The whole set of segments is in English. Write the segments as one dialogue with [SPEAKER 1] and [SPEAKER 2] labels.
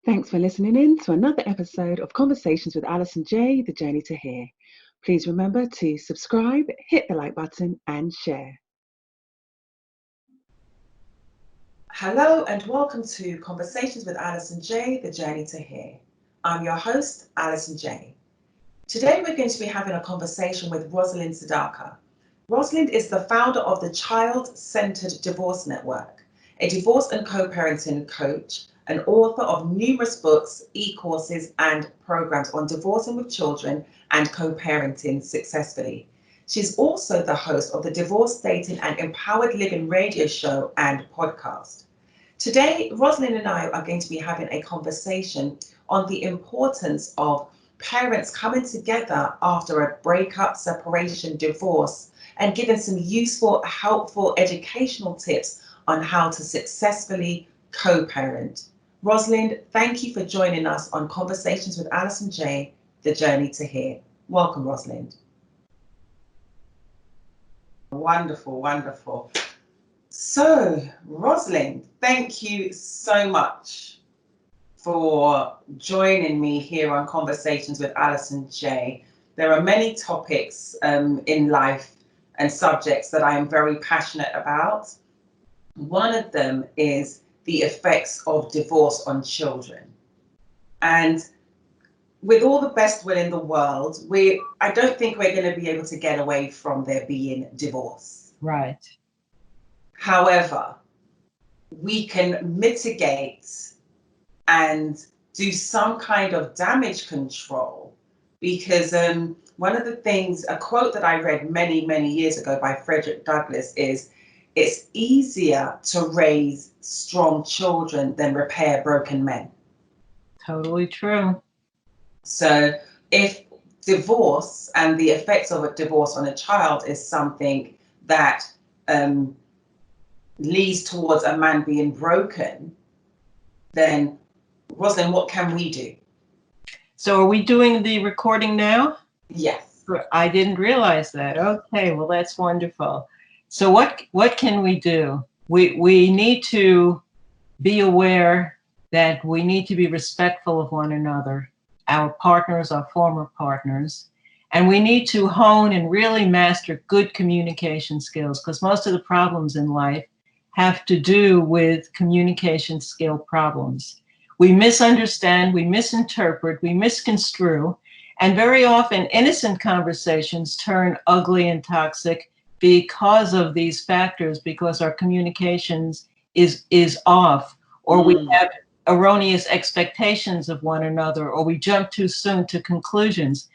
[SPEAKER 1] Thanks for listening in to another episode of Conversations with Alison J, The Journey to Hear. Please remember to subscribe, hit the like button and share. Hello and welcome to Conversations with Alison J, The Journey to Hear. I'm your host, Alison J. Today we're going to be having a conversation with Rosalind Sedacca. Rosalind is the founder of the Child-Centered Divorce Network, a divorce and co-parenting coach, an author of numerous books, e-courses and programs on divorcing with children and co-parenting successfully. She's also the host of the Divorce, Dating and Empowered Living radio show and podcast. Today, Rosalind and I are going to be having a conversation on the importance of parents coming together after a breakup, separation, divorce, and giving some useful, helpful, educational tips on how to successfully co-parent. Rosalind, thank you for joining us on Conversations with Alison J, The Journey to Hear. Welcome, Rosalind. Wonderful, wonderful. So, Rosalind, thank you so much for joining me here on Conversations with Alison J. There are many topics in life and subjects that I am very passionate about. One of them is the effects of divorce on children. And with all the best will in the world, I don't think we're going to be able to get away from there being divorce.
[SPEAKER 2] Right.
[SPEAKER 1] However, we can mitigate and do some kind of damage control because one of the things, a quote that I read many, many years ago by Frederick Douglass is, "It's easier to raise strong children than repair broken men."
[SPEAKER 2] Totally true.
[SPEAKER 1] So if divorce and the effects of a divorce on a child is something that leads towards a man being broken, then Rosalind, what can we do?
[SPEAKER 2] So are we doing the recording now?
[SPEAKER 1] Yes.
[SPEAKER 2] I didn't realize that. Okay, well, that's wonderful. So what can we do? We need to be aware that we need to be respectful of one another, our partners, our former partners, and we need to hone and really master good communication skills because most of the problems in life have to do with communication skill problems. We misunderstand, we misinterpret, we misconstrue, and very often innocent conversations turn ugly and toxic because of these factors, because our communications is off, or we have erroneous expectations of one another, or we jump too soon to conclusions.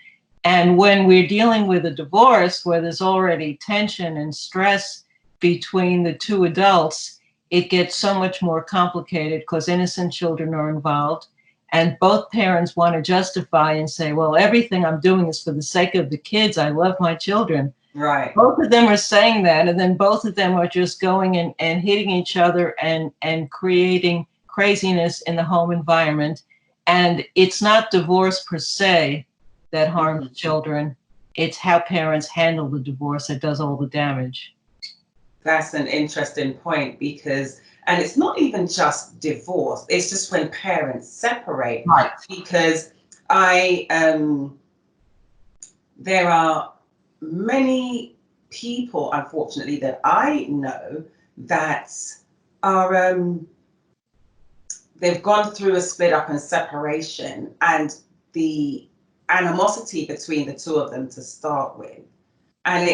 [SPEAKER 2] And when we're dealing with a divorce where there's already tension and stress between the two adults, it gets so much more complicated because innocent children are involved. And both parents want to justify and say, well, everything I'm doing is for the sake of the kids. I love my children.
[SPEAKER 1] Right.
[SPEAKER 2] Both of them are saying that, and then both of them are just going and hitting each other and creating craziness in the home environment. And it's not divorce per se that harms children. It's how parents handle the divorce that does all the damage.
[SPEAKER 1] That's an interesting point because, and it's not even just divorce, it's just when parents separate.
[SPEAKER 2] Right.
[SPEAKER 1] Because there are many people, unfortunately, that I know that are, they've gone through a split up and separation and the animosity between the two of them to start with. And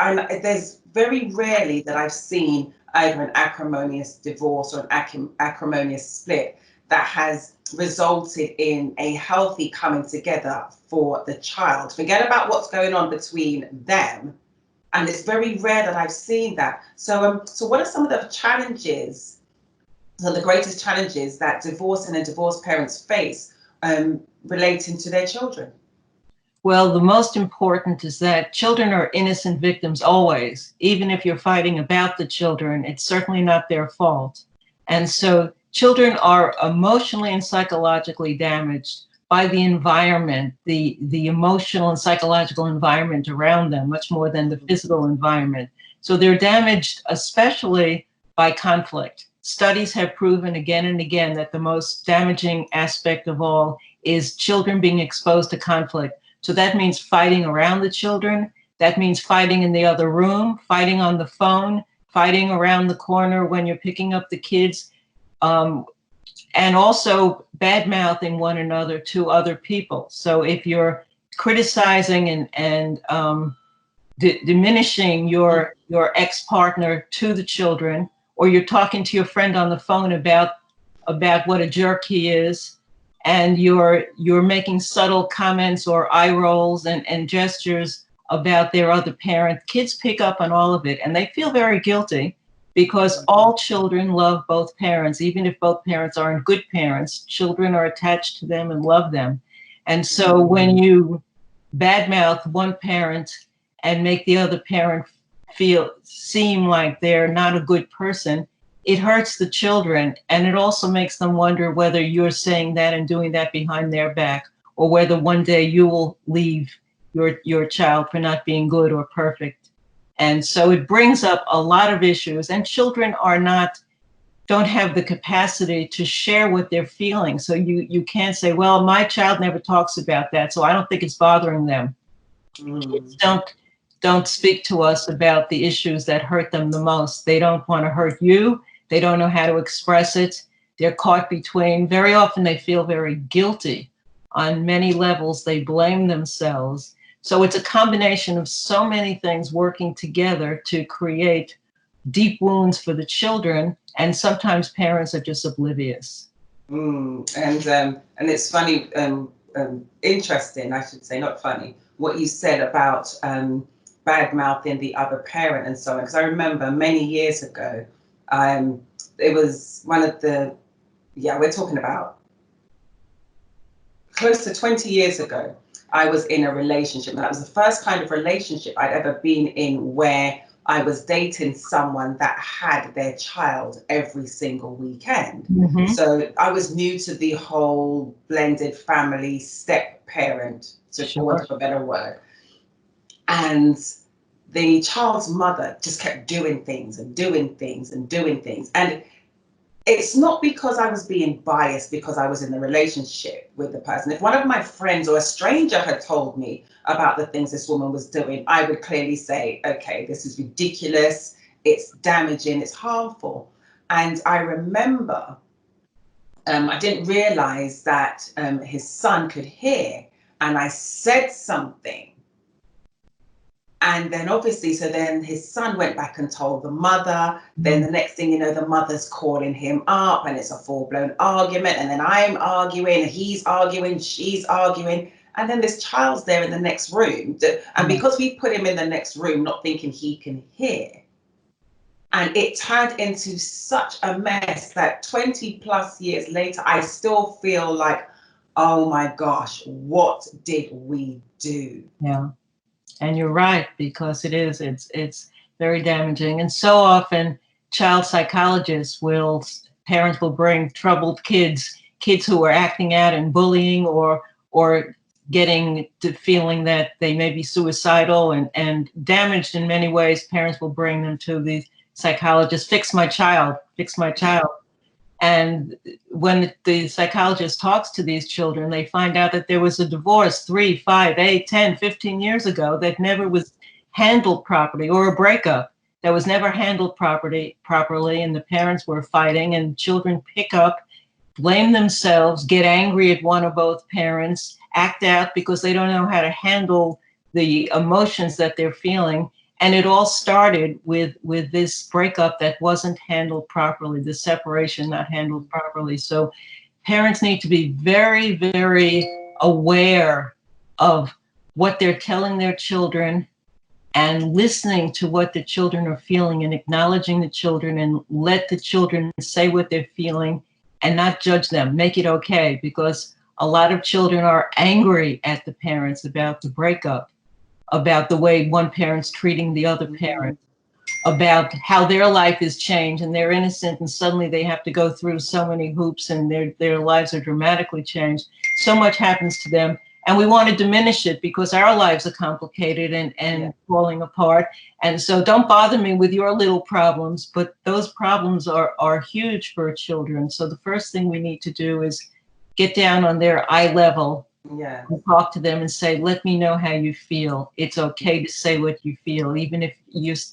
[SPEAKER 1] there's very rarely that I've seen either an acrimonious divorce or an acrimonious split that has resulted in a healthy coming together for the child. Forget about what's going on between them. And it's very rare that I've seen that. So what are some of the challenges, some of the greatest challenges that divorcing and divorced parents face relating to their children?
[SPEAKER 2] Well, the most important is that children are innocent victims always. Even if you're fighting about the children, it's certainly not their fault. And so children are emotionally and psychologically damaged by the environment, the emotional and psychological environment around them, much more than the physical environment. So they're damaged especially by conflict. studies have proven again and again that the most damaging aspect of all is children being exposed to conflict. So that means fighting around the children. That means fighting in the other room, fighting on the phone, fighting around the corner when you're picking up the kids, and also bad mouthing one another to other people. So if you're criticizing and diminishing your ex-partner to the children, or you're talking to your friend on the phone about what a jerk he is, and you're making subtle comments or eye rolls and gestures about their other parent, kids pick up on all of it and they feel very guilty, because all children love both parents. Even if both parents aren't good parents, children are attached to them and love them. And so when you badmouth one parent and make the other parent seem like they're not a good person, it hurts the children. And it also makes them wonder whether you're saying that and doing that behind their back, or whether one day you will leave your child for not being good or perfect. And so it brings up a lot of issues, and children don't have the capacity to share what they're feeling. So you can't say, well, my child never talks about that, so I don't think it's bothering them. Kids don't speak to us about the issues that hurt them the most. They don't want to hurt you. They don't know how to express it. They're caught between. Very often they feel very guilty. On many levels, they blame themselves. So it's a combination of so many things working together to create deep wounds for the children, and sometimes parents are just oblivious.
[SPEAKER 1] And it's funny, interesting, I should say, not funny, what you said about bad mouthing the other parent and so on. Because I remember many years ago, it was one of the, we're talking about close to 20 years ago, I was in a relationship. And that was the first kind of relationship I'd ever been in where I was dating someone that had their child every single weekend.
[SPEAKER 2] Mm-hmm.
[SPEAKER 1] So I was new to the whole blended family step parent, for want of a better word. And the child's mother just kept doing things and doing things and doing things. And it's not because I was being biased because I was in the relationship with the person. If one of my friends or a stranger had told me about the things this woman was doing, I would clearly say, okay, this is ridiculous, it's damaging, it's harmful. And I remember I didn't realize that his son could hear, and I said something. And then obviously, so then his son went back and told the mother. Then the next thing you know, the mother's calling him up and it's a full-blown argument. And then I'm arguing, he's arguing, she's arguing. And then this child's there in the next room. And because we put him in the next room, not thinking he can hear, and it turned into such a mess that 20 plus years later, I still feel like, oh my gosh, what did we do?
[SPEAKER 2] Yeah. And you're right, because it's very damaging. And so often child psychologists parents will bring troubled kids who are acting out and bullying or getting to feeling that they may be suicidal and damaged in many ways. Parents will bring them to the psychologist, fix my child. And when the psychologist talks to these children, they find out that there was a divorce 3, 5, 8, 10, 15 years ago that never was handled properly, or a breakup that was never handled properly, and the parents were fighting, and children pick up, blame themselves, get angry at one or both parents, act out because they don't know how to handle the emotions that they're feeling. And it all started with this breakup that wasn't handled properly, the separation not handled properly. So parents need to be very, very aware of what they're telling their children and listening to what the children are feeling and acknowledging the children, and let the children say what they're feeling and not judge them. Make it okay, because a lot of children are angry at the parents about the breakup, about the way one parent's treating the other parent, about how their life is changed and they're innocent and suddenly they have to go through so many hoops and their lives are dramatically changed. So much happens to them, And we want to diminish it because our lives are complicated and falling apart. And so don't bother me with your little problems, but those problems are huge for children. So the first thing we need to do is get down on their eye level and talk to them and say, let me know how you feel. It's okay to say what you feel, even if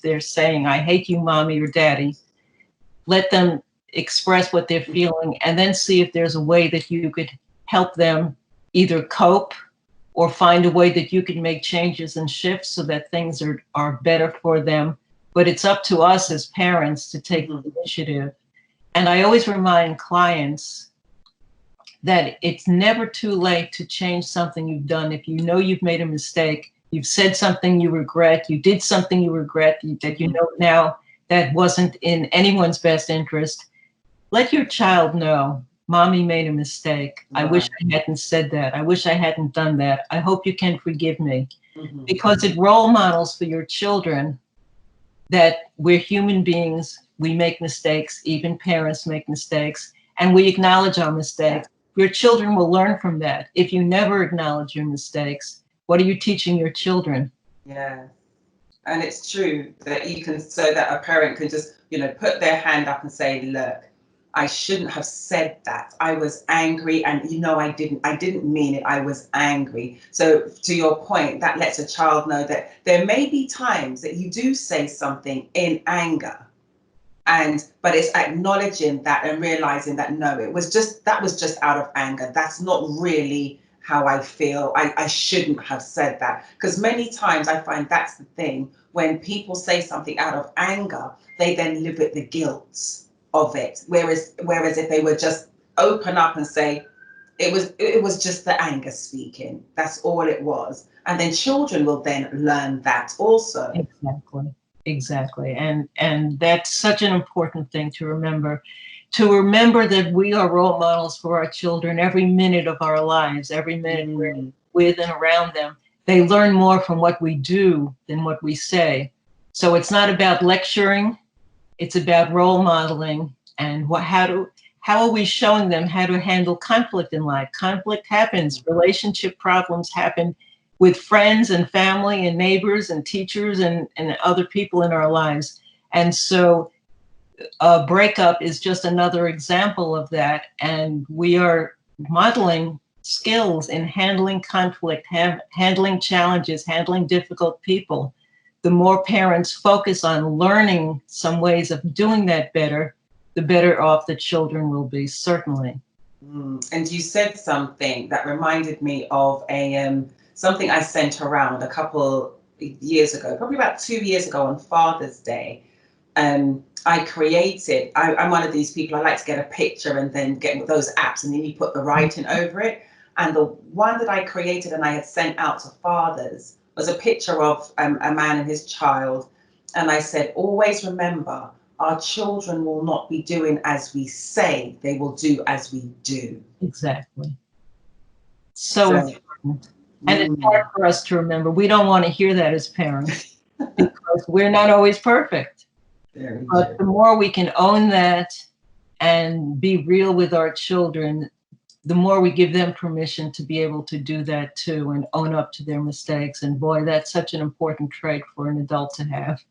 [SPEAKER 2] they're saying, I hate you, mommy or daddy. Let them express what they're feeling and then see if there's a way that you could help them either cope or find a way that you can make changes and shifts so that things are better for them. But it's up to us as parents to take the initiative. And I always remind clients that it's never too late to change something you've done. If you know you've made a mistake, you've said something you regret, you did something you regret, that you know now that wasn't in anyone's best interest, let your child know, mommy made a mistake. I wish I hadn't said that. I wish I hadn't done that. I hope you can forgive me. Because it role models for your children that we're human beings, we make mistakes, even parents make mistakes, and we acknowledge our mistakes. Your children will learn from that. If you never acknowledge your mistakes, what are you teaching your children?
[SPEAKER 1] Yeah. And it's true that you can, so that a parent can just, put their hand up and say, look, I shouldn't have said that. I was angry and I didn't mean it. I was angry. So to your point, that lets a child know that there may be times that you do say something in anger. But it's acknowledging that and realizing that, no, that was just out of anger. That's not really how I feel. I shouldn't have said that. Because many times I find that's the thing. When people say something out of anger, they then live with the guilt of it. Whereas if they would just open up and say, it was just the anger speaking. That's all it was. And then children will then learn that also.
[SPEAKER 2] Exactly. And that's such an important thing to remember that we are role models for our children every minute of our lives, every minute we're with and around them. They learn more from what we do than what we say. So it's not about lecturing, it's about role modeling and how are we showing them how to handle conflict in life? Conflict happens, relationship problems happen with friends and family and neighbors and teachers and other people in our lives. And so a breakup is just another example of that. And we are modeling skills in handling conflict, handling challenges, handling difficult people. The more parents focus on learning some ways of doing that better, the better off the children will be, certainly.
[SPEAKER 1] And you said something that reminded me of something I sent around a couple years ago, probably about 2 years ago on Father's Day. I created, I'm one of these people, I like to get a picture and then get those apps and then you put the writing over it. And the one that I created and I had sent out to fathers was a picture of a man and his child. And I said, always remember, our children will not be doing as we say, they will do as we do.
[SPEAKER 2] Exactly. So important. And it's hard for us to remember. We don't want to hear that as parents because we're not always perfect. But the more we can own that and be real with our children, the more we give them permission to be able to do that too and own up to their mistakes. And boy, that's such an important trait for an adult to have.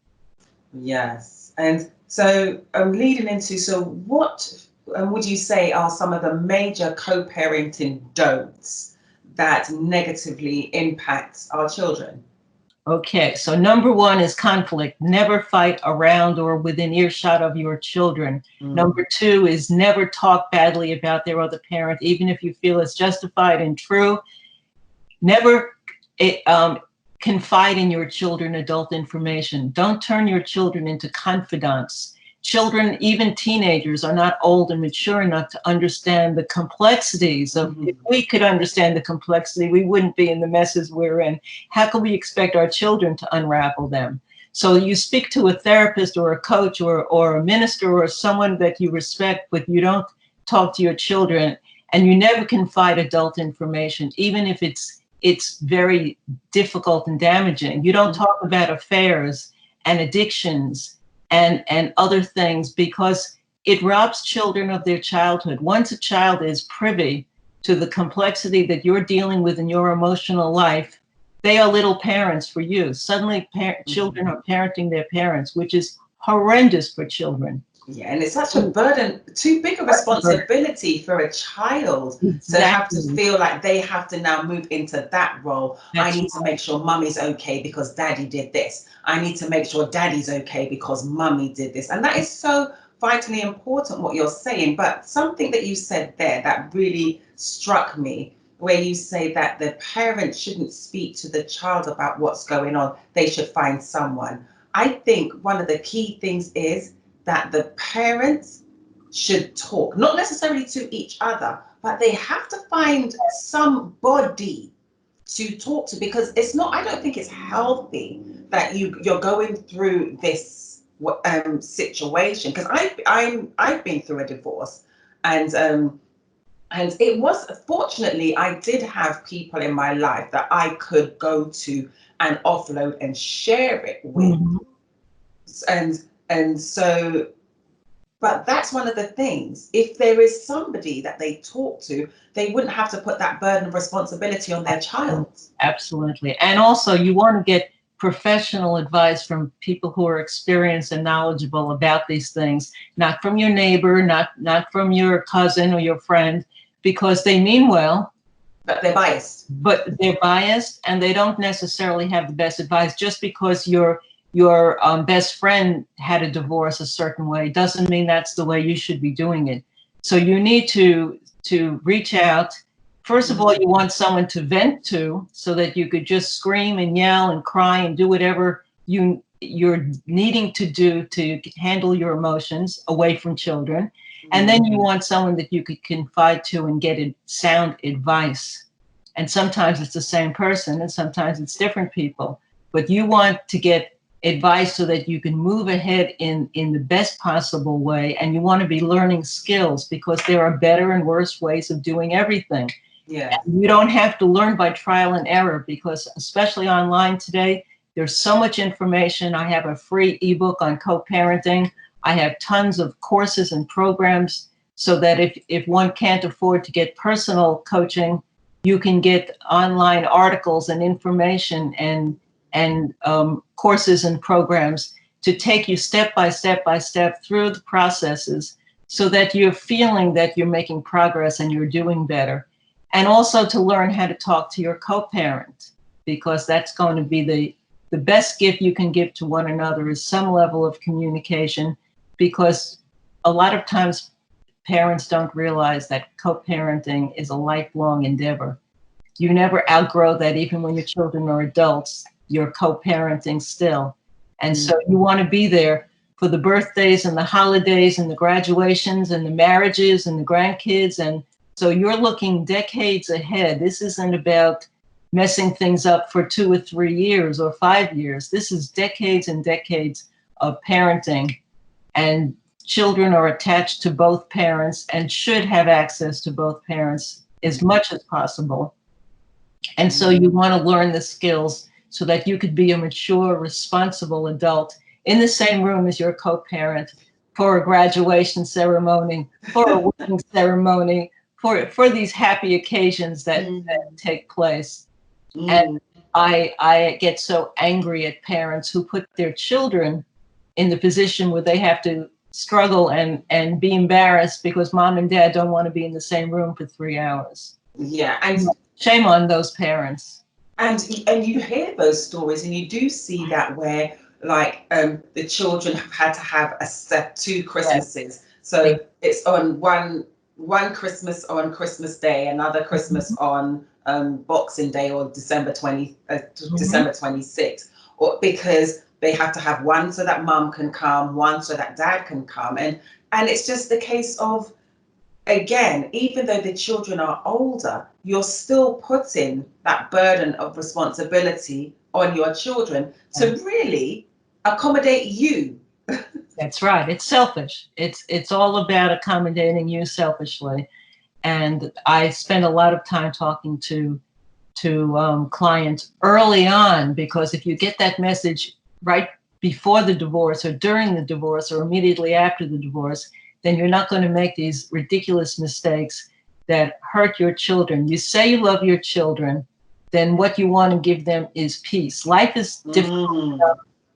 [SPEAKER 1] Yes. And so leading into, so what would you say are some of the major co-parenting don'ts that negatively impact our children?
[SPEAKER 2] Okay, so number one is conflict. Never fight around or within earshot of your children. Number two is never talk badly about their other parent, even if you feel it's justified and true. Never confide in your children adult information. Don't turn your children into confidants. Children, even teenagers, are not old and mature enough to understand the complexities of, if we could understand the complexity, we wouldn't be in the messes we're in. How can we expect our children to unravel them? So you speak to a therapist or a coach or a minister or someone that you respect, but you don't talk to your children, and you never confide adult information, even if it's very difficult and damaging. You don't talk about affairs and addictions and other things, because it robs children of their childhood. Once a child is privy to the complexity that you're dealing with in your emotional life, they are little parents for you. Suddenly children are parenting their parents, which is horrendous for children.
[SPEAKER 1] Yeah, and it's such a burden, too big a responsibility for a child to have to feel like they have to now move into that role. I need to make sure mummy's okay because daddy did this. I need to make sure daddy's okay because mummy did this. And that is so vitally important what you're saying. But something that you said there that really struck me, where you say that the parent shouldn't speak to the child about what's going on. They should find someone. I think one of the key things is that the parents should talk, not necessarily to each other, but they have to find somebody to talk to, because it's not, I don't think it's healthy that you're going through this situation, because I've been through a divorce, and it was, fortunately, I did have people in my life that I could go to and offload and share it with. And so, but that's one of the things. If there is somebody that they talk to, they wouldn't have to put that burden of responsibility on their child.
[SPEAKER 2] Absolutely. And also, you want to get professional advice from people who are experienced and knowledgeable about these things, not from your neighbor, not from your cousin or your friend, because they mean well.
[SPEAKER 1] But they're biased.
[SPEAKER 2] But they're biased, and they don't necessarily have the best advice. Just because your best friend had a divorce a certain way doesn't mean that's the way you should be doing it. So you need to reach out. First of all, you want someone to vent to, so that you could just scream and yell and cry and do whatever you're needing to do to handle your emotions away from children. And then you want someone that you could confide to and get sound advice. And sometimes it's the same person, and sometimes it's different people. But you want to get advice so that you can move ahead in the best possible way. And you want to be learning skills, because there are better and worse ways of doing everything.
[SPEAKER 1] Yeah.
[SPEAKER 2] You don't have to learn by trial and error, because especially online today, there's so much information. I have a free ebook on co-parenting. I have tons of courses and programs, so that if one can't afford to get personal coaching, you can get online articles and information and courses and programs to take you step by step through the processes, so that you're feeling that you're making progress and you're doing better. And also to learn how to talk to your co-parent, because that's going to be the best gift you can give to one another, is some level of communication, because a lot of times parents don't realize that co-parenting is a lifelong endeavor. You never outgrow that. Even when your children are adults, you're co-parenting still. And so you want to be there for the birthdays and the holidays and the graduations and the marriages and the grandkids. And so you're looking decades ahead. This isn't about messing things up for 2 or 3 years or 5 years. This is decades and decades of parenting. And children are attached to both parents and should have access to both parents as much as possible. And so you want to learn the skills so that you could be a mature, responsible adult in the same room as your co-parent for a graduation ceremony, for a wedding ceremony, for these happy occasions that take place. And I get so angry at parents who put their children in the position where they have to struggle and be embarrassed because mom and dad don't want to be in the same room for 3 hours.
[SPEAKER 1] Yeah, and
[SPEAKER 2] shame on those parents.
[SPEAKER 1] And you hear those stories, and you do see that where like the children have had to have a set 2 Christmases. So it's on one Christmas on Christmas Day, another Christmas on Boxing Day or December 26th, or because they have to have one so that mum can come, one so that dad can come, and it's just the case of, again, even though the children are older, you're still putting that burden of responsibility on your children to really accommodate you.
[SPEAKER 2] That's right. It's selfish. It's all about accommodating you selfishly. And I spend a lot of time talking to clients early on, because if you get that message right before the divorce or during the divorce or immediately after the divorce, then you're not going to make these ridiculous mistakes that hurt your children. You say you love your children, then what you want to give them is peace. Life is difficult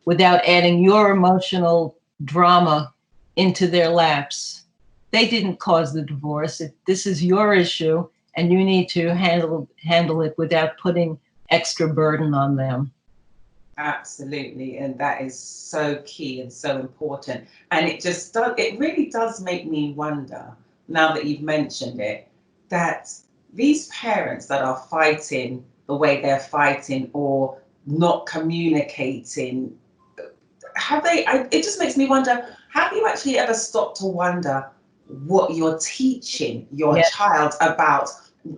[SPEAKER 2] without adding your emotional drama into their laps. They didn't cause the divorce. This is your issue, and you need to handle it without putting extra burden on them.
[SPEAKER 1] Absolutely, and that is so key and so important. And it really does make me wonder, now that you've mentioned it, that these parents that are fighting the way they're fighting or not communicating, it just makes me wonder, have you actually ever stopped to wonder what you're teaching your child about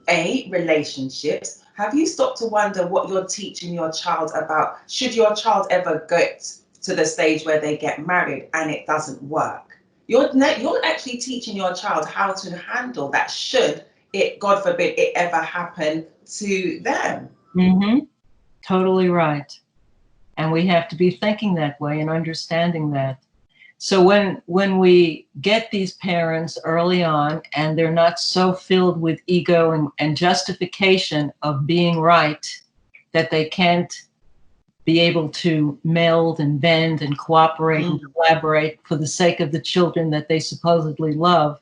[SPEAKER 1] relationships? Have you stopped to wonder what you're teaching your child about, should your child ever get to the stage where they get married and it doesn't work? You're actually teaching your child how to handle that, should it, God forbid, it ever happen to them.
[SPEAKER 2] Totally right. And we have to be thinking that way and understanding that. So when we get these parents early on and they're not so filled with ego and justification of being right that they can't be able to meld and bend and cooperate and collaborate for the sake of the children that they supposedly love,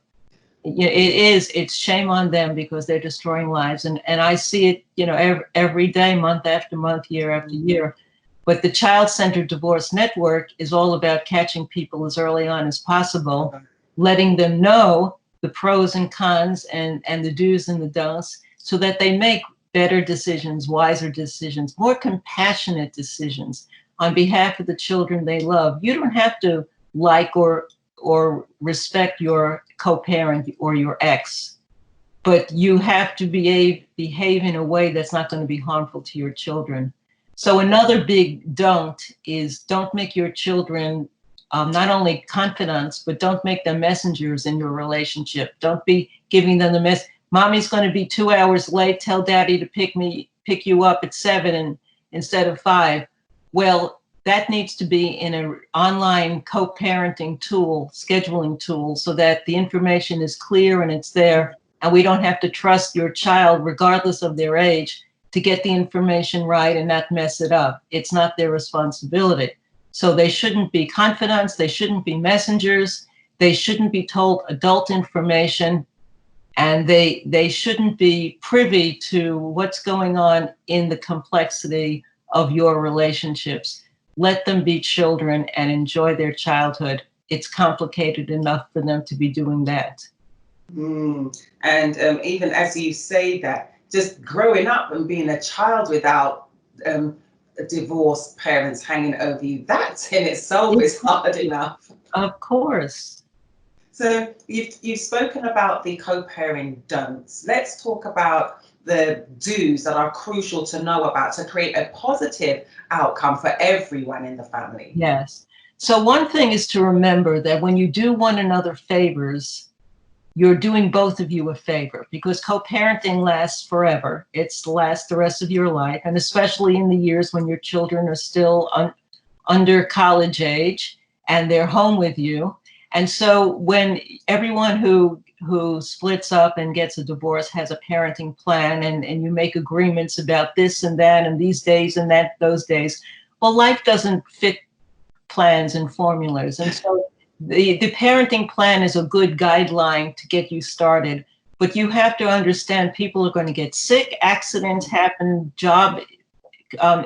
[SPEAKER 2] it's shame on them, because they're destroying lives. And I see it, every day, month after month, year after year. But the Child-Centered Divorce Network is all about catching people as early on as possible, letting them know the pros and cons and the do's and the don'ts, so that they make better decisions, wiser decisions, more compassionate decisions on behalf of the children they love. You don't have to like or respect your co-parent or your ex, but you have to behave in a way that's not going to be harmful to your children. So another big don't is, don't make your children not only confidants, but don't make them messengers in your relationship. Don't be giving them the message, Mommy's going to be 2 hours late, tell Daddy to pick you up at 7 instead of 5. Well, that needs to be in an online co-parenting tool, scheduling tool, so that the information is clear and it's there, and we don't have to trust your child, regardless of their age, to get the information right and not mess it up. It's not their responsibility. So they shouldn't be confidants, they shouldn't be messengers, they shouldn't be told adult information, and they shouldn't be privy to what's going on in the complexity of your relationships. Let them be children and enjoy their childhood. It's complicated enough for them to be doing that.
[SPEAKER 1] And even as you say that, just growing up and being a child without divorced parents hanging over you, that in itself is hard enough.
[SPEAKER 2] Of course.
[SPEAKER 1] So you've spoken about the co-parenting don'ts. Let's talk about the do's that are crucial to know about to create a positive outcome for everyone in the family.
[SPEAKER 2] Yes. So one thing is to remember that when you do one another favors, you're doing both of you a favor, because co-parenting lasts forever. It's lasts the rest of your life, and especially in the years when your children are still under college age and they're home with you. And so when everyone who splits up and gets a divorce has a parenting plan, and you make agreements about this and that and these days and those days, well, life doesn't fit plans and formulas. And so the parenting plan is a good guideline to get you started, but you have to understand people are going to get sick, accidents happen, job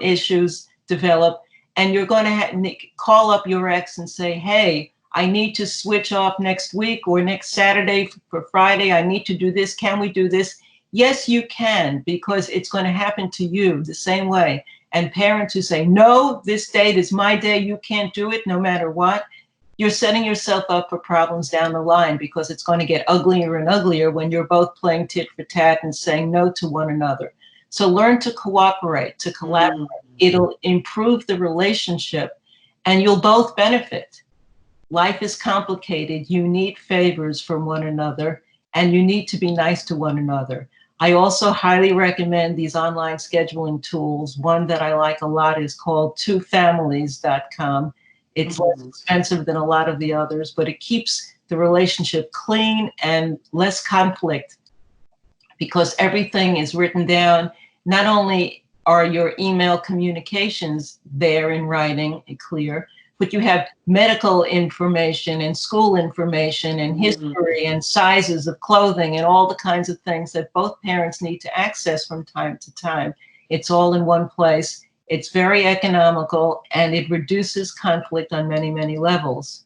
[SPEAKER 2] issues develop, and you're going to call up your ex and say, hey, I need to switch off next week or next Saturday for Friday. I need to do this. Can we do this? Yes, you can, because it's going to happen to you the same way. And parents who say, no, this date is my day, you can't do it no matter what, you're setting yourself up for problems down the line, because it's going to get uglier and uglier when you're both playing tit for tat and saying no to one another. So learn to cooperate, to collaborate. It'll improve the relationship and you'll both benefit. Life is complicated. You need favors from one another, and you need to be nice to one another. I also highly recommend these online scheduling tools. One that I like a lot is called twofamilies.com. It's less expensive than a lot of the others, but it keeps the relationship clean and less conflict. because everything is written down. Not only are your email communications there in writing and clear, but you have medical information and school information and history and sizes of clothing and all the kinds of things that both parents need to access from time to time. It's all in one place. It's very economical, and it reduces conflict on many, many levels.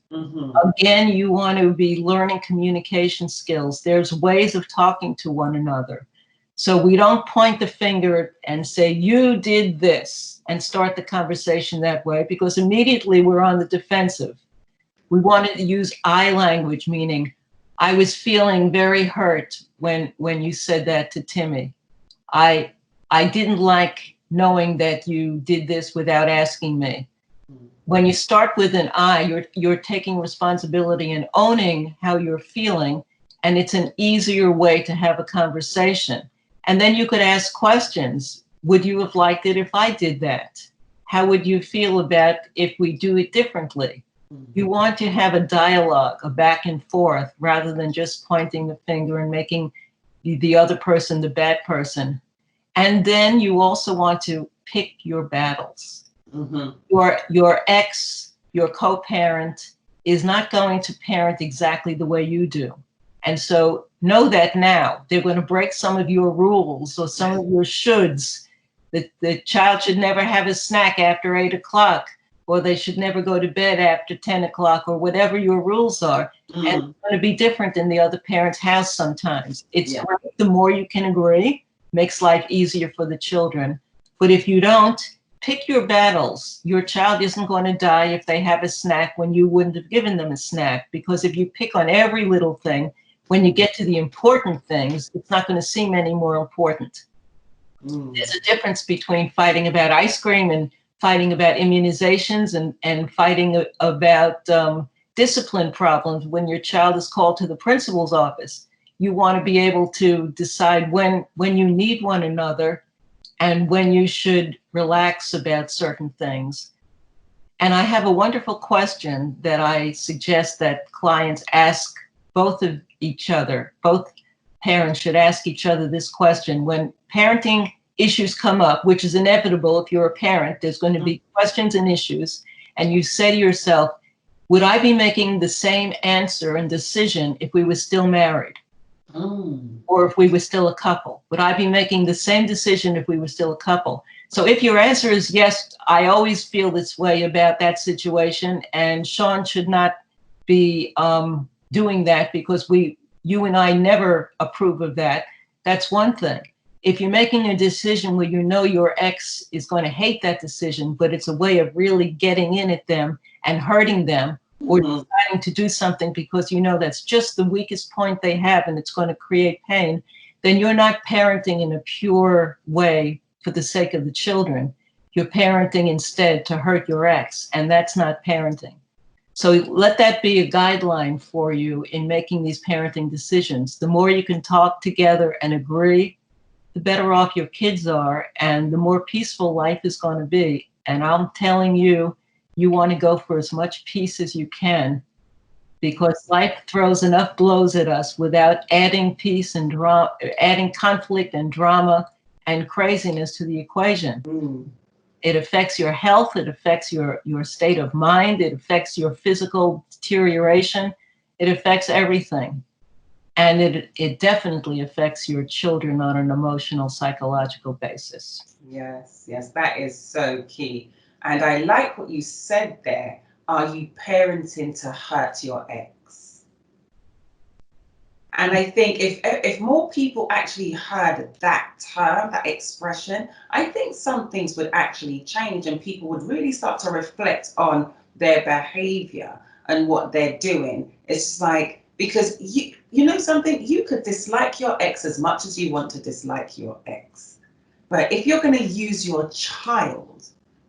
[SPEAKER 2] Again, you want to be learning communication skills. There's ways of talking to one another. So we don't point the finger and say, you did this, and start the conversation that way, because immediately we're on the defensive. We wanted to use I language, meaning I was feeling very hurt when you said that to Timmy. I didn't like knowing that you did this without asking me. When you start with an I, you're taking responsibility and owning how you're feeling, and it's an easier way to have a conversation. And then you could ask questions. Would you have liked it if I did that? How would you feel about if we do it differently? You want to have a dialogue, a back and forth, rather than just pointing the finger and making the other person the bad person. And then you also want to pick your battles. Your ex, your co-parent, is not going to parent exactly the way you do. And so know that now. They're going to break some of your rules or some of your shoulds. The child should never have a snack after 8 o'clock, or they should never go to bed after 10 o'clock, or whatever your rules are. And it's going to be different in the other parent's house sometimes. It's great. The more you can agree, makes life easier for the children. But if you don't, pick your battles. Your child isn't going to die if they have a snack when you wouldn't have given them a snack, because if you pick on every little thing, when you get to the important things, it's not going to seem any more important. There's a difference between fighting about ice cream and fighting about immunizations and fighting about discipline problems when your child is called to the principal's office. You want to be able to decide when you need one another and when you should relax about certain things. And I have a wonderful question that I suggest that clients ask both of each other. Both parents should ask each other this question. When parenting issues come up, which is inevitable if you're a parent, there's going to be questions and issues, and you say to yourself, would I be making the same answer and decision if we were still married? Or if we were still a couple? Would I be making the same decision if we were still a couple? So if your answer is yes, I always feel this way about that situation, and Sean should not be doing that because you and I never approve of that, that's one thing. If you're making a decision where you know your ex is going to hate that decision, but it's a way of really getting in at them and hurting them, or deciding to do something because you know that's just the weakest point they have and it's going to create pain, then you're not parenting in a pure way for the sake of the children. You're parenting instead to hurt your ex, and that's not parenting. So let that be a guideline for you in making these parenting decisions. The more you can talk together and agree, the better off your kids are, and the more peaceful life is going to be. And I'm telling you, you want to go for as much peace as you can, because life throws enough blows at us without adding peace and adding conflict and drama and craziness to the equation. It affects your health. It affects your state of mind. It affects your physical deterioration. It affects everything. And it definitely affects your children on an emotional, psychological basis.
[SPEAKER 1] Yes, that is so key. And I like what you said there. Are you parenting to hurt your ex? And I think if more people actually heard that term, that expression, I think some things would actually change and people would really start to reflect on their behavior and what they're doing. It's like, because you know something, you could dislike your ex as much as you want to dislike your ex. But if you're going to use your child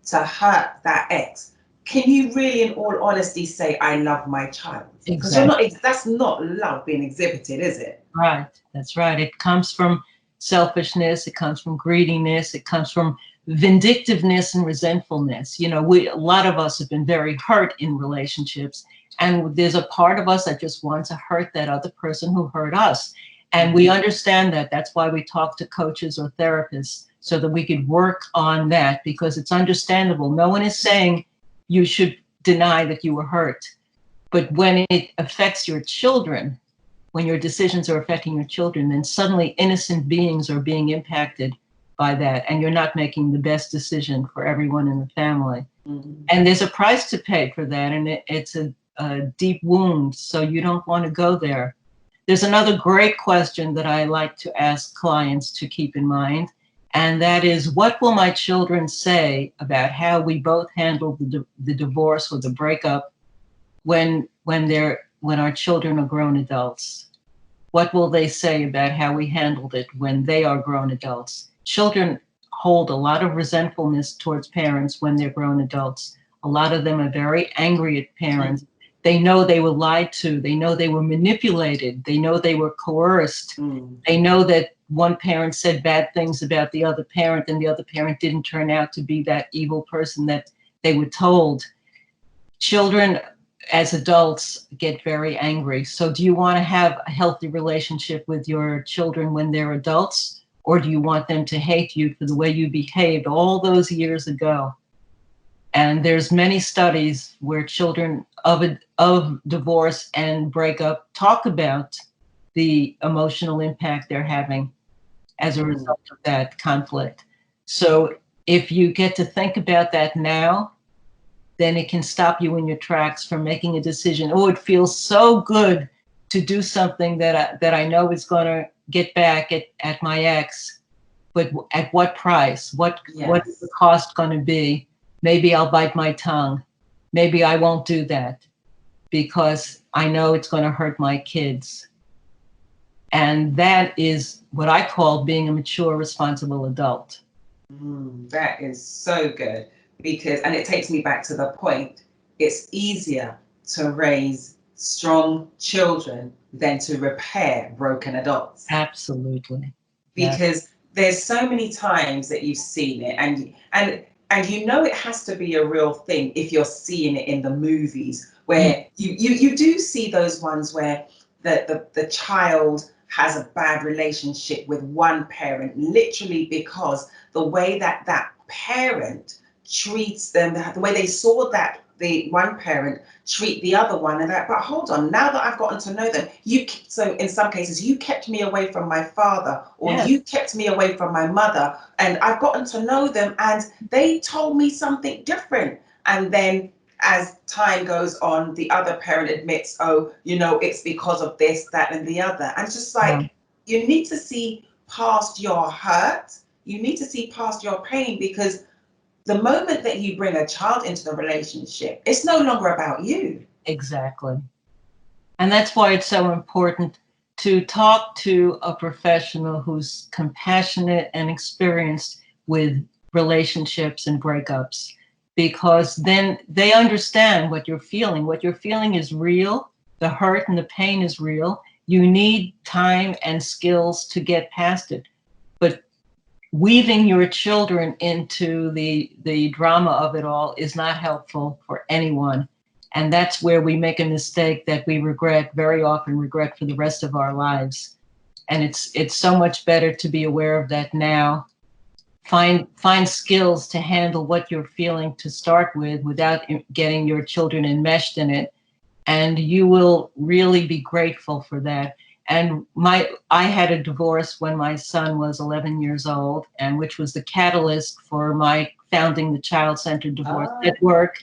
[SPEAKER 1] to hurt that ex, can you really, in all honesty, say, I love my child? Because that's not love being exhibited, is it?
[SPEAKER 2] Right. That's right. It comes from selfishness. It comes from greediness. It comes from vindictiveness and resentfulness. You know, a lot of us have been very hurt in relationships, and there's a part of us that just wants to hurt that other person who hurt us. And we understand that. That's why we talk to coaches or therapists, so that we could work on that, because it's understandable. No one is saying you should deny that you were hurt. But when it affects your children, when your decisions are affecting your children, then suddenly innocent beings are being impacted by that, and you're not making the best decision for everyone in the family. Mm-hmm. And there's a price to pay for that, and it's a deep wound, so you don't want to go there. There's another great question that I like to ask clients to keep in mind, and that is, what will my children say about how we both handled the divorce or the breakup when our children are grown adults? What will they say about how we handled it when they are grown adults? Children hold a lot of resentfulness towards parents when they're grown adults. A lot of them are very angry at parents. They know they were lied to. They know they were manipulated. They know they were coerced. They know that one parent said bad things about the other parent, and the other parent didn't turn out to be that evil person that they were told. Children, as adults, get very angry. So do you want to have a healthy relationship with your children when they're adults? Or do you want them to hate you for the way you behaved all those years ago? And there's many studies where children of divorce and breakup talk about the emotional impact they're having as a result of that conflict. So if you get to think about that now, then it can stop you in your tracks from making a decision. Oh, it feels so good to do something that I know is going to get back at my ex, but at what price? What is the cost going to be? Maybe I'll bite my tongue. Maybe I won't do that because I know it's going to hurt my kids. And that is what I call being a mature, responsible adult.
[SPEAKER 1] That is so good, because, and it takes me back to the point, it's easier to raise strong children than to repair broken adults.
[SPEAKER 2] Absolutely.
[SPEAKER 1] Because there's so many times that you've seen it, and you know it has to be a real thing if you're seeing it in the movies, where you do see those ones where the child has a bad relationship with one parent, literally because the way that parent treats them, the way they saw that the one parent treat the other one, and that, but hold on, now that I've gotten to know them, so in some cases you kept me away from my father, or you kept me away from my mother, and I've gotten to know them and they told me something different. And then as time goes on, the other parent admits, oh, it's because of this, that, and the other. And it's just like, you need to see past your hurt. You need to see past your pain, because the moment that you bring a child into the relationship, it's no longer about you.
[SPEAKER 2] Exactly. And that's why it's so important to talk to a professional who's compassionate and experienced with relationships and breakups, because then they understand what you're feeling. What you're feeling is real. The hurt and the pain is real. You need time and skills to get past it. But weaving your children into the drama of it all is not helpful for anyone. And that's where we make a mistake that we very often regret for the rest of our lives. And it's so much better to be aware of that now. Find skills to handle what you're feeling to start with without getting your children enmeshed in it. And you will really be grateful for that. And I had a divorce when my son was 11 years old, and which was the catalyst for my founding the Child-Centered Divorce Network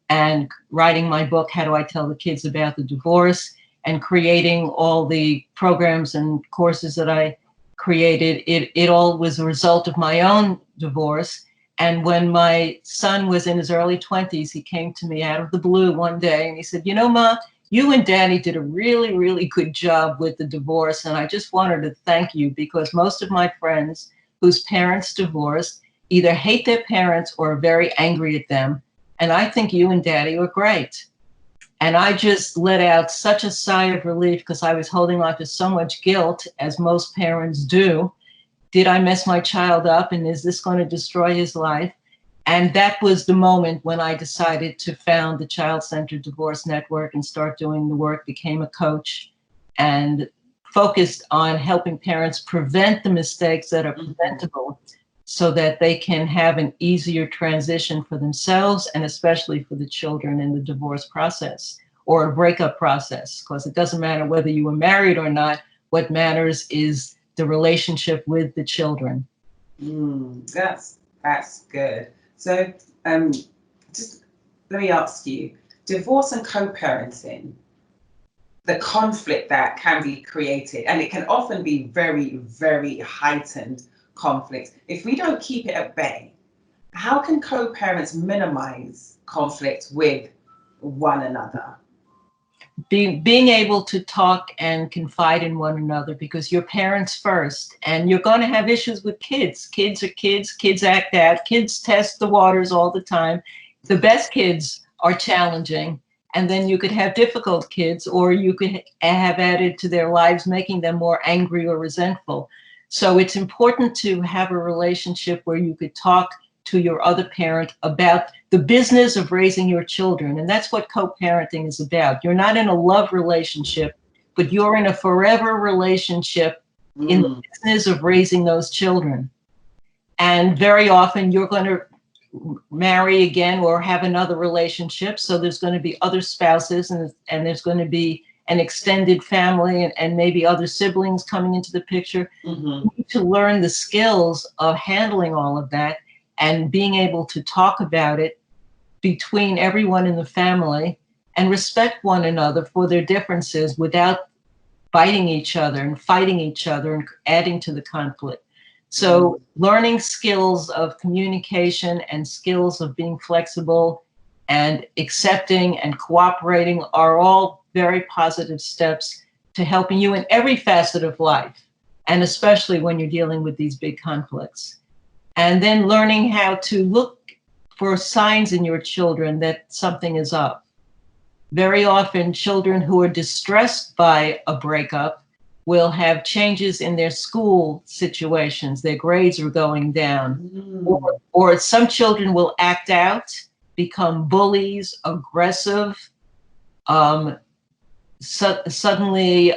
[SPEAKER 2] and writing my book, How Do I Tell the Kids About the Divorce, and creating all the programs and courses that I created. It all was a result of my own divorce. And when my son was in his early 20s, he came to me out of the blue one day and he said, Ma, you and Daddy did a really, really good job with the divorce. And I just wanted to thank you, because most of my friends whose parents divorced either hate their parents or are very angry at them. And I think you and Daddy were great. And I just let out such a sigh of relief, because I was holding on to so much guilt, as most parents do. Did I mess my child up? And is this going to destroy his life? And that was the moment when I decided to found the Child-Centered Divorce Network and start doing the work, became a coach. And focused on helping parents prevent the mistakes that are preventable, so that they can have an easier transition for themselves and especially for the children in the divorce process or a breakup process, because it doesn't matter whether you were married or not. What matters is the relationship with the children.
[SPEAKER 1] That's good. So just let me ask you, divorce and co-parenting, the conflict that can be created, and it can often be very, very heightened conflict. If we don't keep it at bay, how can co-parents minimize conflict with one another?
[SPEAKER 2] Being able to talk and confide in one another, because you're parents first, and you're going to have issues with kids. Kids are kids. Kids act out. Kids test the waters all the time. The best kids are challenging, and then you could have difficult kids, or you could have added to their lives, making them more angry or resentful. So it's important to have a relationship where you could talk to your other parent about the business of raising your children. And that's what co-parenting is about. You're not in a love relationship, but you're in a forever relationship in the business of raising those children. And very often you're going to marry again or have another relationship. So there's going to be other spouses, and there's going to be an extended family and maybe other siblings coming into the picture. You need to learn the skills of handling all of that and being able to talk about it between everyone in the family and respect one another for their differences without biting each other and fighting each other and adding to the conflict. So learning skills of communication and skills of being flexible and accepting and cooperating are all very positive steps to helping you in every facet of life, and especially when you're dealing with these big conflicts. And then learning how to look for signs in your children that something is up. Very often, children who are distressed by a breakup will have changes in their school situations. Their grades are going down. Or some children will act out, become bullies, aggressive, suddenly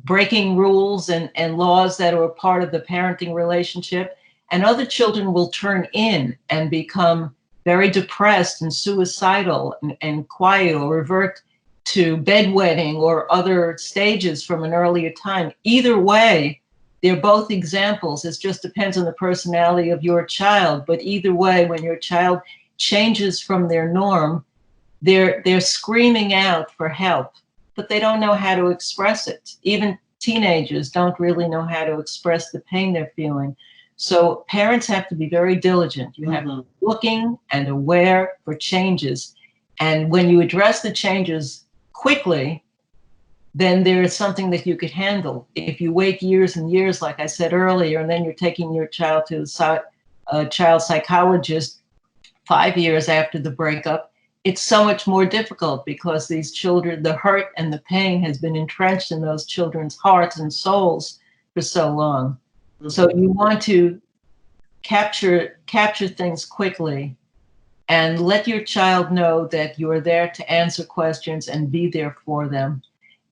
[SPEAKER 2] breaking rules and laws that are a part of the parenting relationship. And other children will turn in and become very depressed and suicidal and quiet, or revert to bedwetting or other stages from an earlier time. Either way, they're both examples. It just depends on the personality of your child. But either way, when your child changes from their norm, they're screaming out for help, but they don't know how to express it. Even teenagers don't really know how to express the pain they're feeling. So parents have to be very diligent. You have to be looking and aware for changes. And when you address the changes quickly, then there is something that you could handle. If you wait years and years, like I said earlier, and then you're taking your child to a child psychologist 5 years after the breakup, it's so much more difficult, because these children, the hurt and the pain has been entrenched in those children's hearts and souls for so long. So you want to capture things quickly and let your child know that you're there to answer questions and be there for them.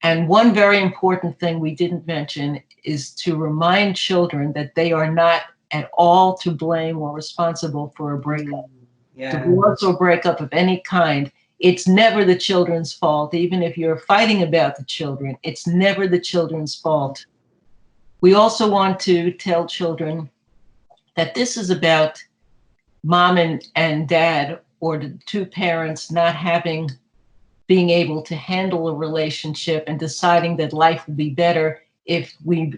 [SPEAKER 2] And one very important thing we didn't mention is to remind children that they are not at all to blame or responsible for a breakup. Divorce or breakup of any kind, it's never the children's fault. Even if you're fighting about the children, it's never the children's fault. We also want to tell children that this is about mom and dad, or the two parents, not being able to handle a relationship and deciding that life will be better if we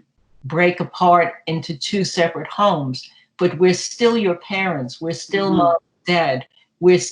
[SPEAKER 2] break apart into two separate homes. But we're still your parents. We're still mom and dad.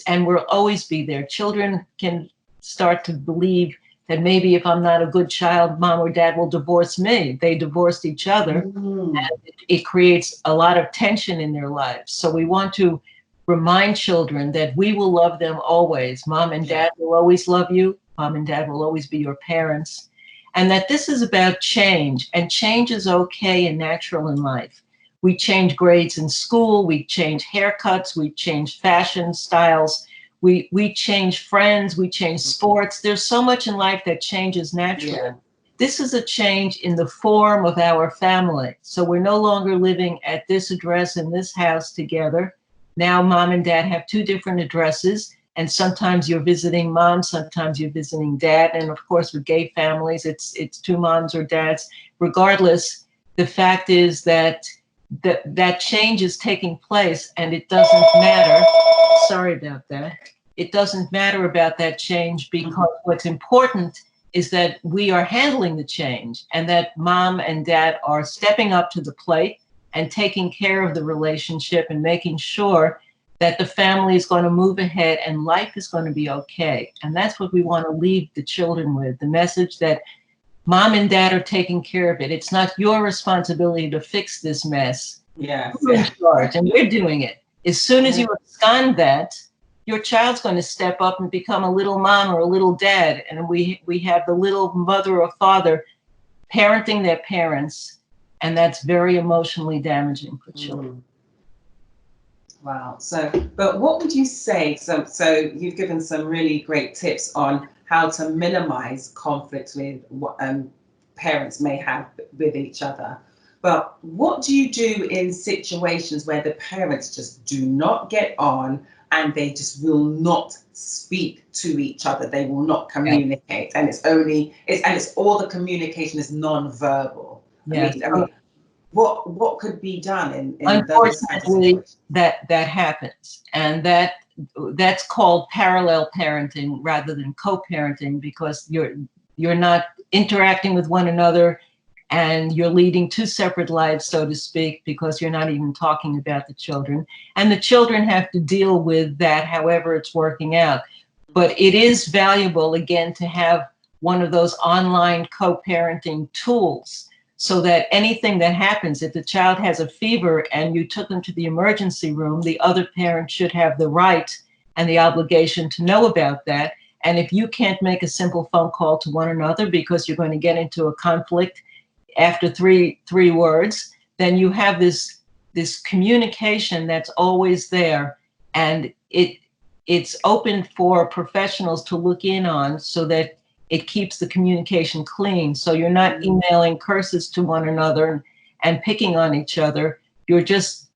[SPEAKER 2] And we'll always be there. Children can start to believe that maybe if I'm not a good child, mom or dad will divorce me. They divorced each other, and it creates a lot of tension in their lives. So we want to remind children that we will love them always. Mom and dad will always love you. Mom and dad will always be your parents. And that this is about change, and change is okay and natural in life. We change grades in school, we change haircuts, we change fashion styles, we change friends, we change sports. There's so much in life that changes naturally. this is a change in the form of our family. So we're no longer living at this address in this house together. Now mom and dad have two different addresses, and sometimes you're visiting mom, sometimes you're visiting dad. And of course, with gay families, it's two moms or dads. Regardless, the fact is that that change is taking place, and it doesn't matter. Sorry about that. It doesn't matter about that change, because what's important is that we are handling the change, and that mom and dad are stepping up to the plate and taking care of the relationship and making sure that the family is going to move ahead and life is going to be okay. And that's what we want to leave the children with, the message that mom and dad are taking care of it. It's not your responsibility to fix this mess.
[SPEAKER 1] Yes.
[SPEAKER 2] We're in charge, and we're doing it. As soon as you abscond that, your child's going to step up and become a little mom or a little dad. And we have the little mother or father parenting their parents, and that's very emotionally damaging for children.
[SPEAKER 1] Wow. So, but what would you say? So you've given some really great tips on how to minimize conflict with what parents may have with each other. But what do you do in situations where the parents just do not get on and they just will not speak to each other? They will not communicate, and it's all the communication is non-verbal.
[SPEAKER 2] Yes.
[SPEAKER 1] I mean, what could be done in
[SPEAKER 2] unfortunately that happens, and that's called parallel parenting rather than co-parenting, because you're not interacting with one another, and you're leading two separate lives, so to speak, because you're not even talking about the children, and the children have to deal with that however it's working out. But it is valuable, again, to have one of those online co-parenting tools, so that anything that happens, if the child has a fever and you took them to the emergency room, the other parent should have the right and the obligation to know about that. And if you can't make a simple phone call to one another because you're going to get into a conflict after three words, then you have this communication that's always there, and it's open for professionals to look in on, so that it keeps the communication clean. So you're not emailing curses to one another and picking on each other. You're just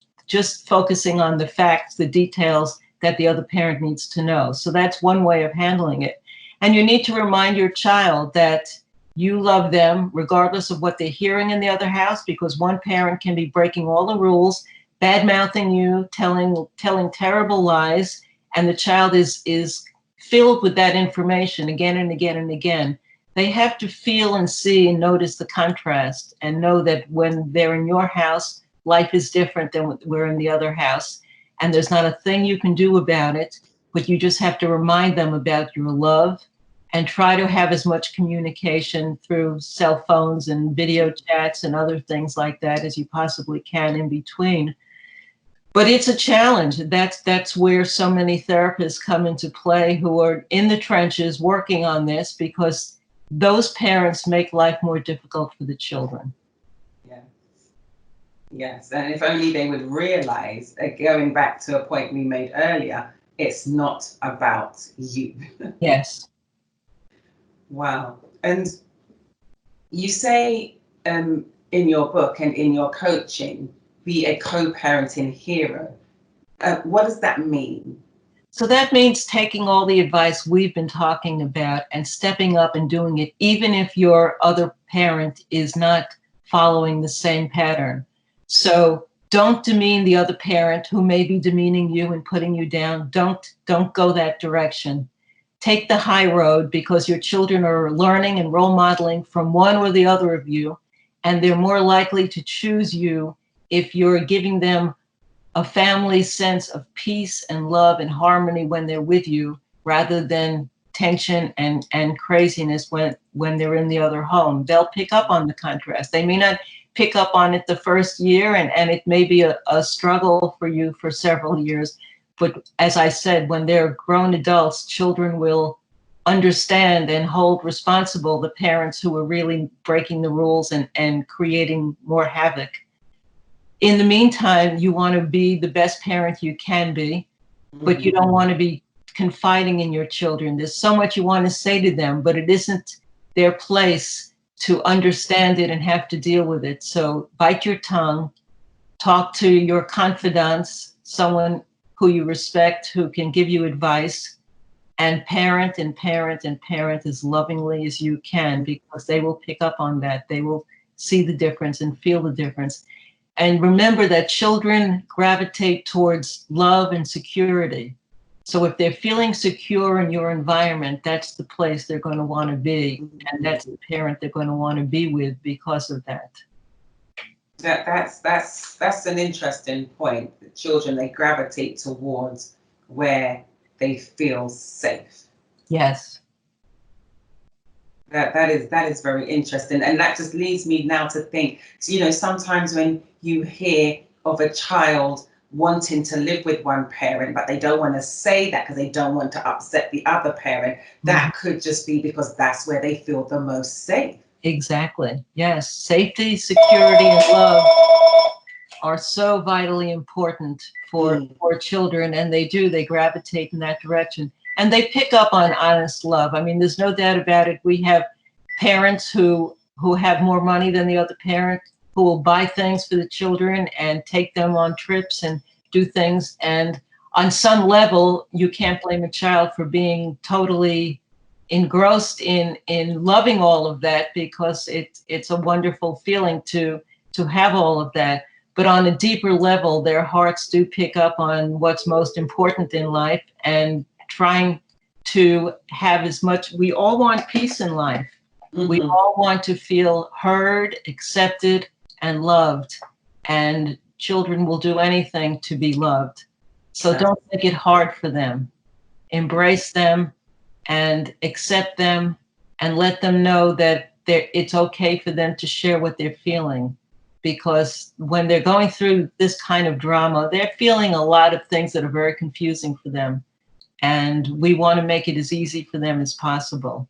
[SPEAKER 2] focusing on the facts, the details that the other parent needs to know. So that's one way of handling it. And you need to remind your child that you love them regardless of what they're hearing in the other house, because one parent can be breaking all the rules, bad-mouthing you, telling terrible lies, and the child is filled with that information again and again and again. They have to feel and see and notice the contrast, and know that when they're in your house, life is different than when we're in the other house. And there's not a thing you can do about it, but you just have to remind them about your love, and try to have as much communication through cell phones and video chats and other things like that as you possibly can in between. But it's a challenge. That's where so many therapists come into play, who are in the trenches working on this, because those parents make life more difficult for the children.
[SPEAKER 1] Yes, and if only they would realize, going back to a point we made earlier, it's not about you.
[SPEAKER 2] Yes.
[SPEAKER 1] Wow. And you say in your book and in your coaching, be a co-parenting hero. What does that mean?
[SPEAKER 2] So that means taking all the advice we've been talking about and stepping up and doing it, even if your other parent is not following the same pattern. So don't demean the other parent who may be demeaning you and putting you down. Don't go that direction. Take the high road, because your children are learning and role modeling from one or the other of you, and they're more likely to choose you if you're giving them a family sense of peace and love and harmony when they're with you, rather than tension and craziness when they're in the other home. They'll pick up on the contrast. They may not pick up on it the first year, and it may be a struggle for you for several years. But as I said, when they're grown adults, children will understand and hold responsible the parents who are really breaking the rules and creating more havoc. In the meantime, you want to be the best parent you can be, but you don't want to be confiding in your children. There's so much you want to say to them, but it isn't their place to understand it and have to deal with it. So bite your tongue, talk to your confidants, someone who you respect, who can give you advice, and parent and parent and parent as lovingly as you can, because they will pick up on that. They will see the difference and feel the difference. And remember that children gravitate towards love and security. So if they're feeling secure in your environment, that's the place they're going to want to be. And that's the parent they're going to want to be with because of that.
[SPEAKER 1] That's an interesting point. The children, they gravitate towards where they feel safe.
[SPEAKER 2] Yes.
[SPEAKER 1] That is very interesting, and that just leads me now to think. So, you know, sometimes when you hear of a child wanting to live with one parent, but they don't want to say that because they don't want to upset the other parent, that could just be because that's where they feel the most safe.
[SPEAKER 2] Exactly. Yes. Safety, security, and love are so vitally important for children, and they gravitate in that direction. And they pick up on honest love. I mean, there's no doubt about it. We have parents who have more money than the other parent, who will buy things for the children and take them on trips and do things. And on some level, you can't blame a child for being totally engrossed in loving all of that, because it's a wonderful feeling to have all of that. But on a deeper level, their hearts do pick up on what's most important in life, and trying to have as much. We all want peace in life. We all want to feel heard, accepted, and loved. And children will do anything to be loved. So don't make it hard for them. Embrace them and accept them, and let them know that it's okay for them to share what they're feeling. Because when they're going through this kind of drama, they're feeling a lot of things that are very confusing for them. And we want to make it as easy for them as possible.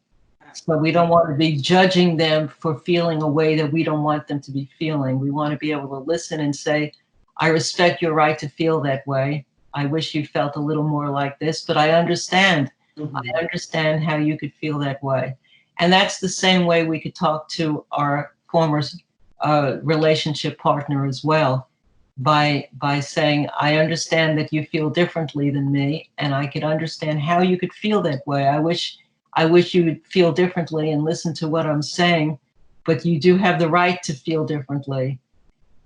[SPEAKER 2] So we don't want to be judging them for feeling a way that we don't want them to be feeling. We want to be able to listen and say, I respect your right to feel that way. I wish you felt a little more like this, but I understand. I understand how you could feel that way. And that's the same way we could talk to our former relationship partner as well, by saying, I understand that you feel differently than me, and I could understand how you could feel that way. I wish you would feel differently and listen to what I'm saying, but you do have the right to feel differently.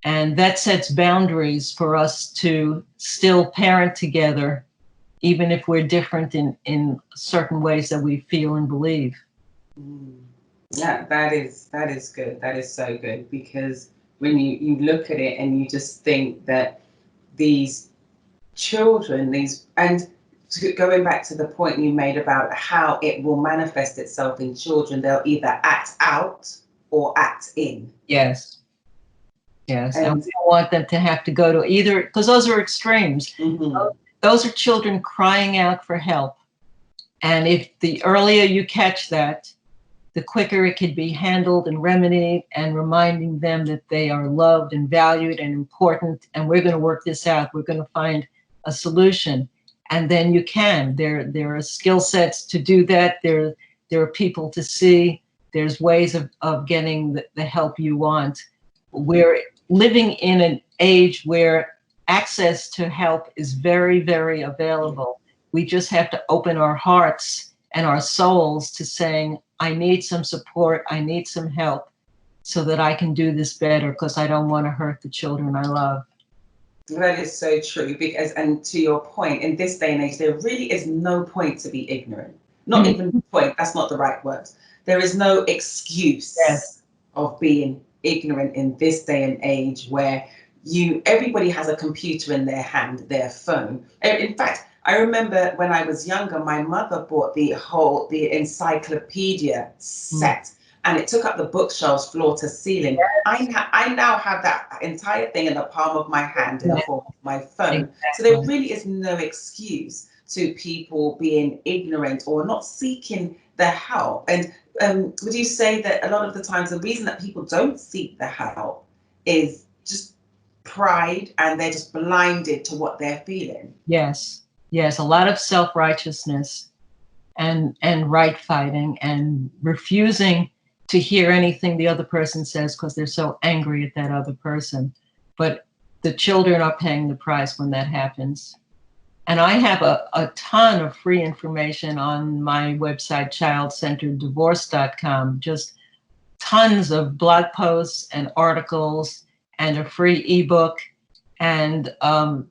[SPEAKER 2] And that sets boundaries for us to still parent together, even if we're different in certain ways that we feel and believe.
[SPEAKER 1] Yeah, that is good. That is so good, because when you look at it and you just think that these children, and going back to the point you made about how it will manifest itself in children, they'll either act out or act in.
[SPEAKER 2] Yes. Yes. And we don't want them to have to go to either, because those are extremes. Those are children crying out for help. And if the earlier you catch that, the quicker it could be handled and remedied, and reminding them that they are loved and valued and important, and we're going to work this out. We're going to find a solution. And then you can. There are skill sets to do that. There are people to see. There's ways of getting the help you want. We're living in an age where access to help is very, very available. We just have to open our hearts and our souls to saying, I need some support, I need some help, so that I can do this better, because I don't want to hurt the children I love.
[SPEAKER 1] That is so true, because, and to your point, in this day and age, there really is no point to be ignorant. Not even point, that's not the right word. There is no excuse of being ignorant in this day and age, where everybody has a computer in their hand, their phone. In fact, I remember when I was younger, my mother bought the encyclopedia set, and it took up the bookshelves floor to ceiling. I now have that entire thing in the palm of my hand in the form of my phone. So there really is no excuse to people being ignorant or not seeking the help. And would you say that a lot of the times the reason that people don't seek the help is just pride, and they're just blinded to what they're feeling?
[SPEAKER 2] Yes, a lot of self-righteousness and right fighting, and refusing to hear anything the other person says because they're so angry at that other person. But the children are paying the price when that happens. And I have a ton of free information on my website, childcentereddivorce.com, just tons of blog posts and articles and a free ebook and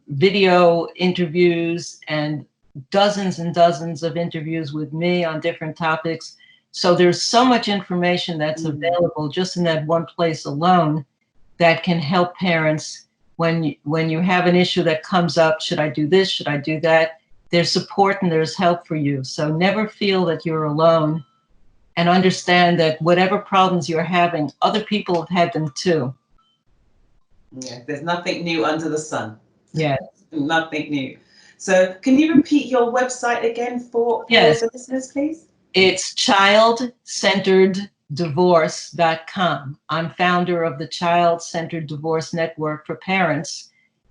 [SPEAKER 2] video interviews and dozens and dozens of interviews with me on different topics. So there's so much information that's available just in that one place alone that can help parents when you have an issue that comes up. Should I do this? Should I do that? There's support and there's help for you. So never feel that you're alone, and understand that whatever problems you're having, other people have had them too.
[SPEAKER 1] Yeah, there's nothing new under the sun.
[SPEAKER 2] Yeah.
[SPEAKER 1] Nothing new. So can you repeat your website again for the listeners, please?
[SPEAKER 2] It's childcentereddivorce.com. I'm founder of the Child Centered Divorce Network for Parents,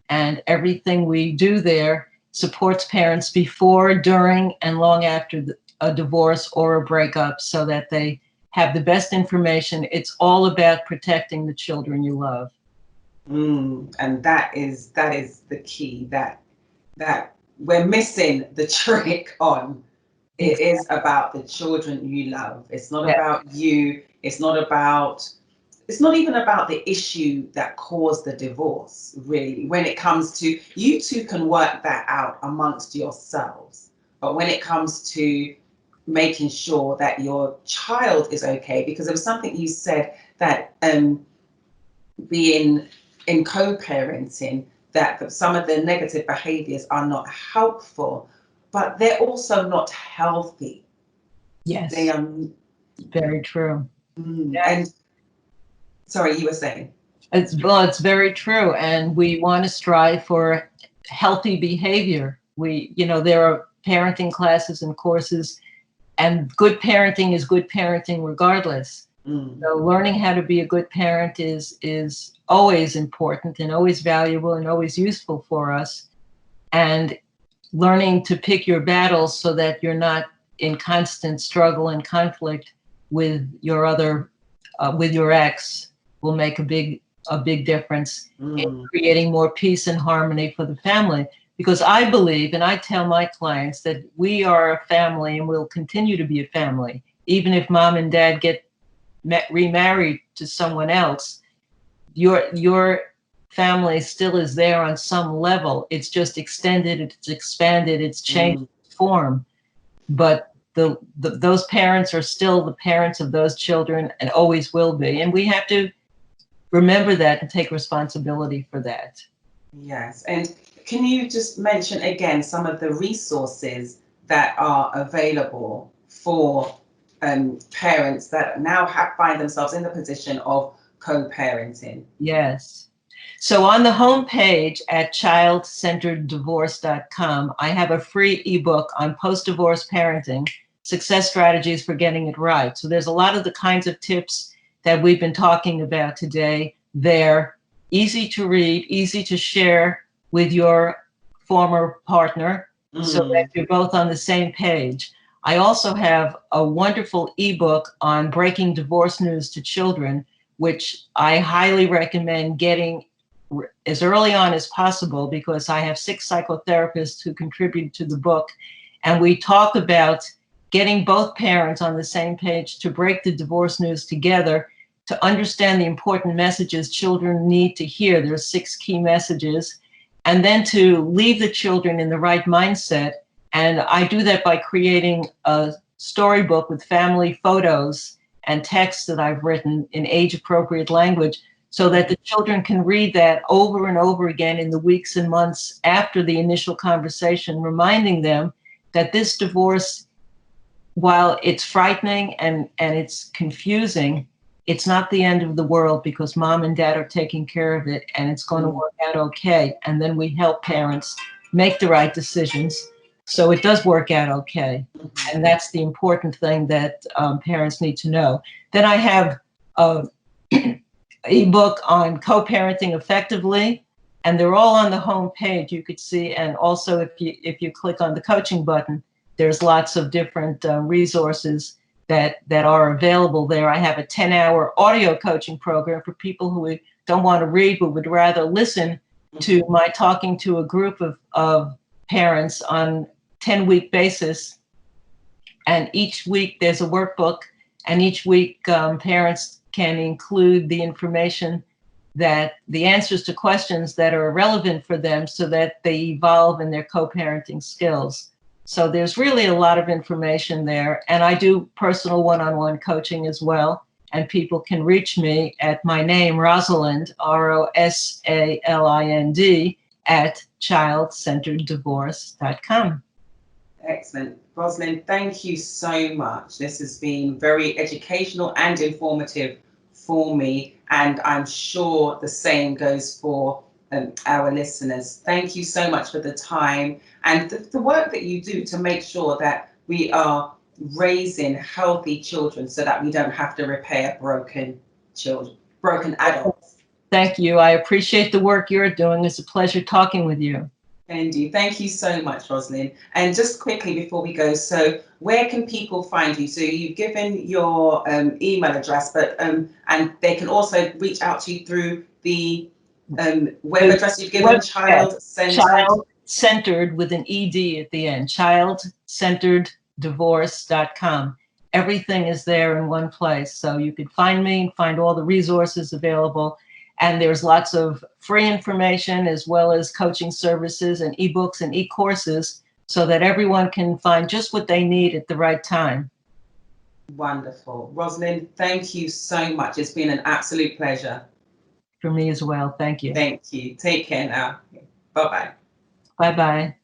[SPEAKER 2] and everything we do there supports parents before, during, and long after a divorce or a breakup so that they have the best information. It's all about protecting the children you love.
[SPEAKER 1] And that is the key that we're missing the trick on. It is about the children you love. It's not about you. It's not even about the issue that caused the divorce, really. When it comes to, you two can work that out amongst yourselves. But when it comes to making sure that your child is okay, because there was something you said that being in co-parenting, that some of the negative behaviors are not helpful, but they're also not healthy.
[SPEAKER 2] Yes,
[SPEAKER 1] they are
[SPEAKER 2] very true.
[SPEAKER 1] And sorry, you were saying?
[SPEAKER 2] It's very true, and we want to strive for healthy behavior. There are parenting classes and courses, and good parenting is good parenting regardless. So learning how to be a good parent is always important and always valuable and always useful for us. And learning to pick your battles so that you're not in constant struggle and conflict with your ex will make a big difference in creating more peace and harmony for the family. Because I believe, and I tell my clients, that we are a family and we'll continue to be a family. Even if mom and dad get remarried to someone else, your family still is there on some level. It's just extended, it's expanded, it's changed form. But those parents are still the parents of those children and always will be. And we have to remember that and take responsibility for that.
[SPEAKER 1] Yes. And can you just mention again some of the resources that are available for parents that now find themselves in the position of co-parenting?
[SPEAKER 2] Yes. So on the homepage at childcentereddivorce.com, I have a free ebook on post-divorce parenting, success strategies for getting it right. So there's a lot of the kinds of tips that we've been talking about today. They're easy to read, easy to share with your former partner so that you're both on the same page. I also have a wonderful ebook on breaking divorce news to children, which I highly recommend getting as early on as possible, because I have 6 psychotherapists who contribute to the book. And we talk about getting both parents on the same page to break the divorce news together, to understand the important messages children need to hear. There's 6 key messages. And then to leave the children in the right mindset. And I do that by creating a storybook with family photos and texts that I've written in age-appropriate language, so that the children can read that over and over again in the weeks and months after the initial conversation, reminding them that this divorce, while it's frightening and it's confusing, it's not the end of the world, because mom and dad are taking care of it and it's going to work out okay. And then we help parents make the right decisions so it does work out okay. And that's the important thing that parents need to know. Then I have a ebook on co-parenting effectively, and they're all on the home page, you could see. And also if you click on the coaching button, there's lots of different resources that are available there. I have a 10-hour audio coaching program for people who don't want to read but would rather listen to my talking to a group of parents on 10-week basis. And each week there's a workbook, and each week parents can include the information, that the answers to questions that are relevant for them, so that they evolve in their co-parenting skills. So there's really a lot of information there. And I do personal one-on-one coaching as well. And people can reach me at my name, Rosalind, ROSALIND, at childcentereddivorce.com.
[SPEAKER 1] Excellent. Rosalind, thank you so much. This has been very educational and informative for me, and I'm sure the same goes for our listeners. Thank you so much for the time and the work that you do to make sure that we are raising healthy children, so that we don't have to repair broken children, broken adults.
[SPEAKER 2] Thank you. I appreciate the work you're doing. It's a pleasure talking with you.
[SPEAKER 1] Indeed. Thank you so much, Rosalind. And just quickly before we go, so where can people find you? So you've given your email address, but and they can also reach out to you through the web address you've given,
[SPEAKER 2] child-centered with an ED at the end, childcentereddivorce.com. Everything is there in one place. So you can find me, find all the resources available. And there's lots of free information, as well as coaching services and ebooks and e-courses, so that everyone can find just what they need at the right time.
[SPEAKER 1] Wonderful. Rosalind, thank you so much. It's been an absolute pleasure.
[SPEAKER 2] For me as well. Thank you.
[SPEAKER 1] Thank you. Take care now. Bye-bye.
[SPEAKER 2] Bye-bye.